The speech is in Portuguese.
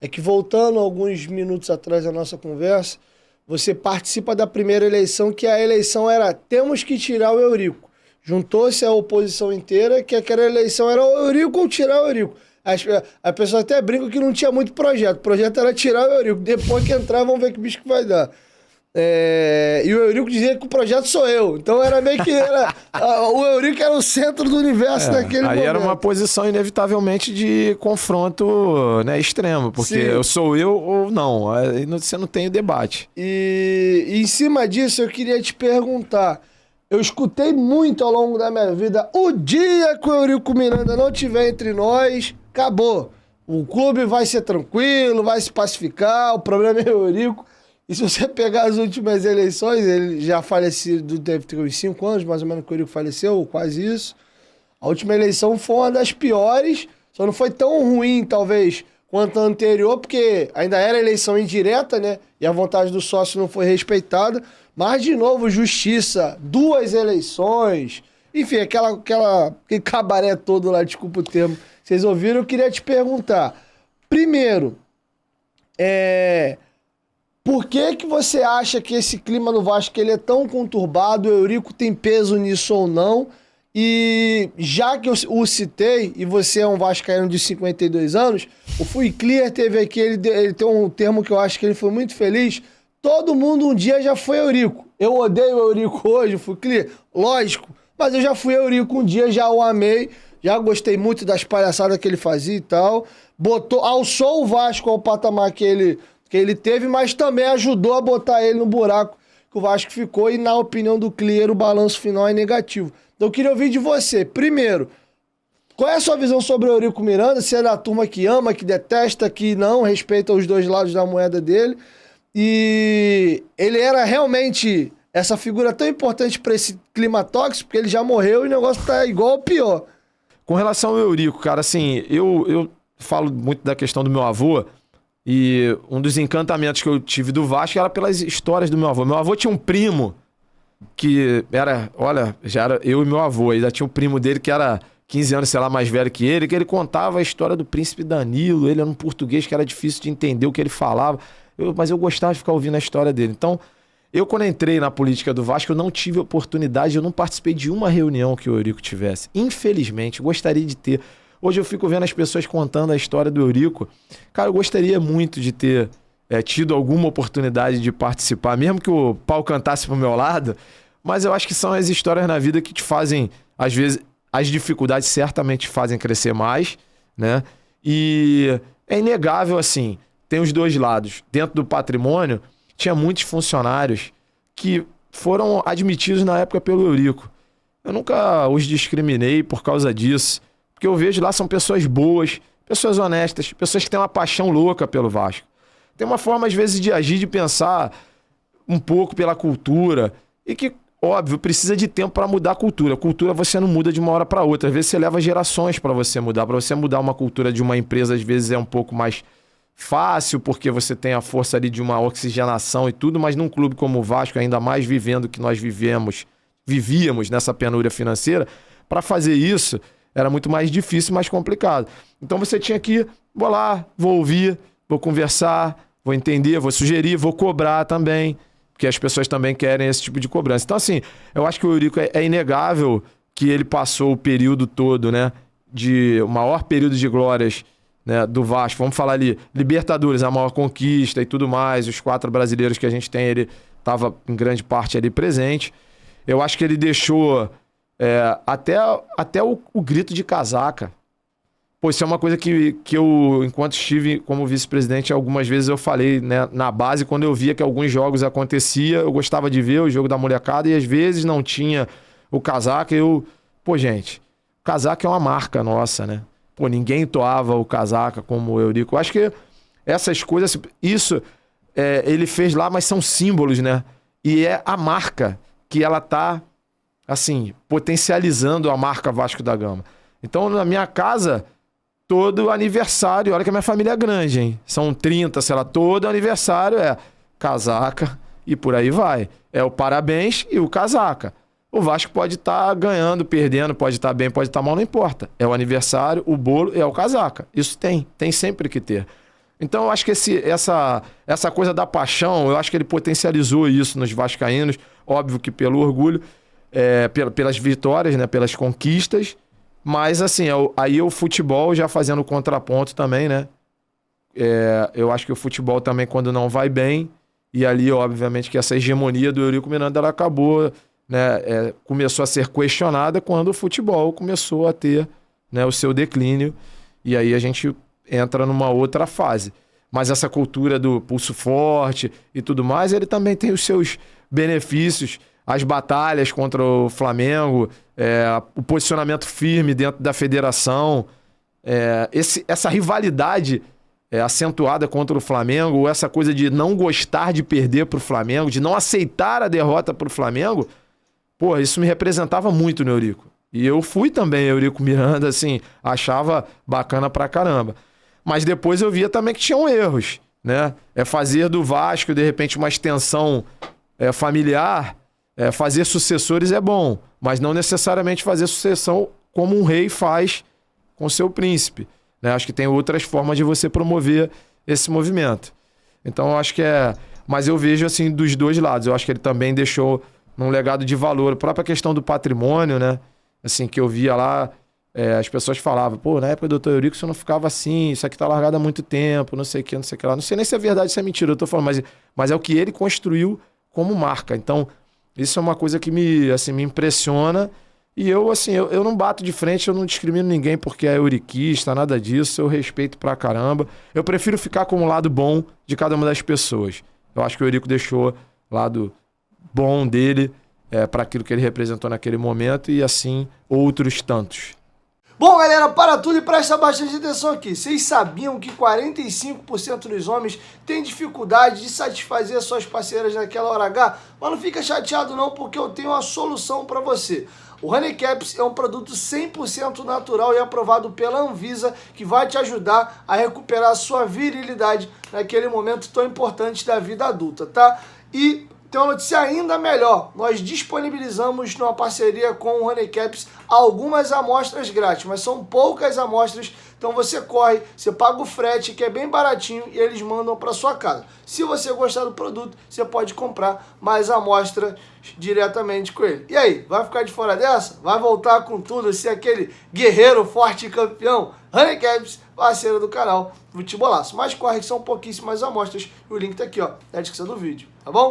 é que voltando alguns minutos atrás da nossa conversa, você participa da primeira eleição, que a eleição era temos que tirar o Eurico. Juntou-se a oposição inteira, que aquela eleição era o Eurico ou tirar o Eurico. A pessoa até brinca que não tinha muito projeto. O projeto era tirar o Eurico. Depois que entrar, vamos ver que bicho que vai dar. E o Eurico dizia que o projeto sou eu. Então era meio que... o Eurico era o centro do universo naquele momento. Aí era uma posição, inevitavelmente, de confronto, né, extremo. Porque eu sou eu ou não. Aí você não tem o debate. E em cima disso, eu queria te perguntar... Eu escutei muito ao longo da minha vida, o dia que o Eurico Miranda não estiver entre nós, acabou. O clube vai ser tranquilo, vai se pacificar, o problema é o Eurico. E se você pegar as últimas eleições, ele já falecido, deve ter uns 5 anos, mais ou menos, que o Eurico faleceu, ou quase isso. A última eleição foi uma das piores, só não foi tão ruim, talvez, quanto a anterior, porque ainda era eleição indireta, né? E a vontade do sócio não foi respeitada. Mas, de novo, justiça, 2 eleições, enfim, aquele cabaré todo lá, desculpa o termo, vocês ouviram, eu queria te perguntar. Primeiro, por que você acha que esse clima no Vasco ele é tão conturbado, o Eurico tem peso nisso ou não? E já que eu o citei, e você é um vascaíno de 52 anos, o Fui Clear teve aqui, ele tem um termo que eu acho que ele foi muito feliz. Todo mundo um dia já foi Eurico. Eu odeio o Eurico hoje, Fui Clear, lógico, mas eu já fui Eurico um dia, já o amei, já gostei muito das palhaçadas que ele fazia e tal. Alçou o Vasco ao patamar que ele teve, mas também ajudou a botar ele no buraco que o Vasco ficou, e na opinião do Clear, o balanço final é negativo. Então eu queria ouvir de você, primeiro, qual é a sua visão sobre o Eurico Miranda? Se é da turma que ama, que detesta, que não respeita os dois lados da moeda dele. E ele era realmente essa figura tão importante para esse clima tóxico, porque ele já morreu e o negócio tá igual ou pior. Com relação ao Eurico, cara, assim, eu falo muito da questão do meu avô, e um dos encantamentos que eu tive do Vasco era pelas histórias do meu avô. Meu avô tinha um primo que já era eu e meu avô, ainda tinha um primo dele que era 15 anos, sei lá, mais velho que ele contava a história do príncipe Danilo. Ele era um português que era difícil de entender o que ele falava, mas eu gostava de ficar ouvindo a história dele. Então, quando entrei na política do Vasco, eu não tive oportunidade, eu não participei de uma reunião que o Eurico tivesse. Infelizmente, gostaria de ter. Hoje eu fico vendo as pessoas contando a história do Eurico. Cara, eu gostaria muito de ter tido alguma oportunidade de participar, mesmo que o pau cantasse pro meu lado, mas eu acho que são as histórias na vida que te fazem, às vezes, as dificuldades certamente te fazem crescer mais, né? E é inegável, assim, tem os dois lados. Dentro do patrimônio, tinha muitos funcionários que foram admitidos na época pelo Eurico. Eu nunca os discriminei por causa disso, porque eu vejo lá são pessoas boas, pessoas honestas, pessoas que têm uma paixão louca pelo Vasco. Tem uma forma, às vezes, de agir, de pensar um pouco pela cultura, e que, óbvio, precisa de tempo para mudar a cultura. A cultura você não muda de uma hora para outra. Às vezes você leva gerações para você mudar. Para você mudar uma cultura de uma empresa, às vezes é um pouco mais fácil, porque você tem a força ali de uma oxigenação e tudo, mas num clube como o Vasco, ainda mais vivendo o que nós vivíamos nessa penúria financeira, para fazer isso era muito mais difícil, mais complicado. Então você tinha que, vou lá, vou ouvir, vou conversar, vou entender, vou sugerir, vou cobrar também, porque as pessoas também querem esse tipo de cobrança. Então, assim, eu acho que o Eurico é inegável que ele passou o período todo, né, o maior período de glórias, né, do Vasco. Vamos falar ali, Libertadores, a maior conquista e tudo mais, os 4 brasileiros que a gente tem, ele estava em grande parte ali presente. Eu acho que ele deixou até o grito de casaca. Pô, isso é uma coisa que eu, enquanto estive como vice-presidente, algumas vezes eu falei, né, na base, quando eu via que alguns jogos acontecia, eu gostava de ver o jogo da molecada e às vezes não tinha o casaca. Pô, gente, o casaca é uma marca nossa, né? Pô, ninguém toava o casaca como o Eurico. Eu acho que essas coisas, isso ele fez lá, mas são símbolos, né? E é a marca que ela tá, assim, potencializando a marca Vasco da Gama. Então, na minha casa, todo aniversário, olha que a minha família é grande, hein? São 30, sei lá, todo aniversário é casaca e por aí vai. É o parabéns e o casaca. O Vasco pode estar ganhando, perdendo, pode estar bem, pode estar mal, não importa. É o aniversário, o bolo, é o casaca. Isso tem sempre que ter. Então eu acho que essa coisa da paixão, eu acho que ele potencializou isso nos vascaínos, óbvio que pelo orgulho, pelas vitórias, né, pelas conquistas, mas assim, aí o futebol já fazendo o contraponto também, né? Eu acho que o futebol também, quando não vai bem, e ali, obviamente, que essa hegemonia do Eurico Miranda, ela acabou, né, começou a ser questionada quando o futebol começou a ter, né, o seu declínio, e aí a gente entra numa outra fase. Mas essa cultura do pulso forte e tudo mais, ele também tem os seus benefícios, as batalhas contra o Flamengo, o posicionamento firme dentro da federação, essa rivalidade acentuada contra o Flamengo, ou essa coisa de não gostar de perder para o Flamengo, de não aceitar a derrota para o Flamengo, pô, isso me representava muito no Eurico. E eu fui também Eurico Miranda, assim, achava bacana pra caramba. Mas depois eu via também que tinham erros, né? Fazer do Vasco, de repente, uma extensão familiar, fazer sucessores é bom, mas não necessariamente fazer sucessão como um rei faz com seu príncipe, né? Acho que tem outras formas de você promover esse movimento. Então, eu acho que Mas eu vejo, assim, dos dois lados. Eu acho que ele também deixou num legado de valor. A própria questão do patrimônio, né? Assim, que eu via lá, as pessoas falavam, pô, na época do Dr. Eurico você não ficava assim, isso aqui tá largado há muito tempo, não sei o que, não sei o que lá. Não sei nem se é verdade, se é mentira, eu tô falando, mas é o que ele construiu como marca. Então, isso é uma coisa que me impressiona. E eu, assim, eu não bato de frente, eu não discrimino ninguém porque é euriquista, nada disso, eu respeito pra caramba. Eu prefiro ficar com o lado bom de cada uma das pessoas. Eu acho que o Eurico deixou o lado bom dele para aquilo que ele representou naquele momento e, assim, outros tantos. Bom, galera, para tudo e presta bastante atenção aqui. Vocês sabiam que 45% dos homens têm dificuldade de satisfazer suas parceiras naquela hora H? Mas não fica chateado não, porque eu tenho uma solução para você. O Honey Caps é um produto 100% natural e aprovado pela Anvisa que vai te ajudar a recuperar a sua virilidade naquele momento tão importante da vida adulta, tá? E tem uma notícia ainda melhor, nós disponibilizamos numa parceria com o Honey Caps algumas amostras grátis, mas são poucas amostras, então você corre, você paga o frete, que é bem baratinho, e eles mandam para sua casa. Se você gostar do produto, você pode comprar mais amostras diretamente com ele. E aí, vai ficar de fora dessa? Vai voltar com tudo, ser aquele guerreiro forte e campeão? Honey Caps, parceiro do canal Futebolaço. Mas corre que são pouquíssimas amostras, e o link tá aqui, ó, na descrição do vídeo, tá bom?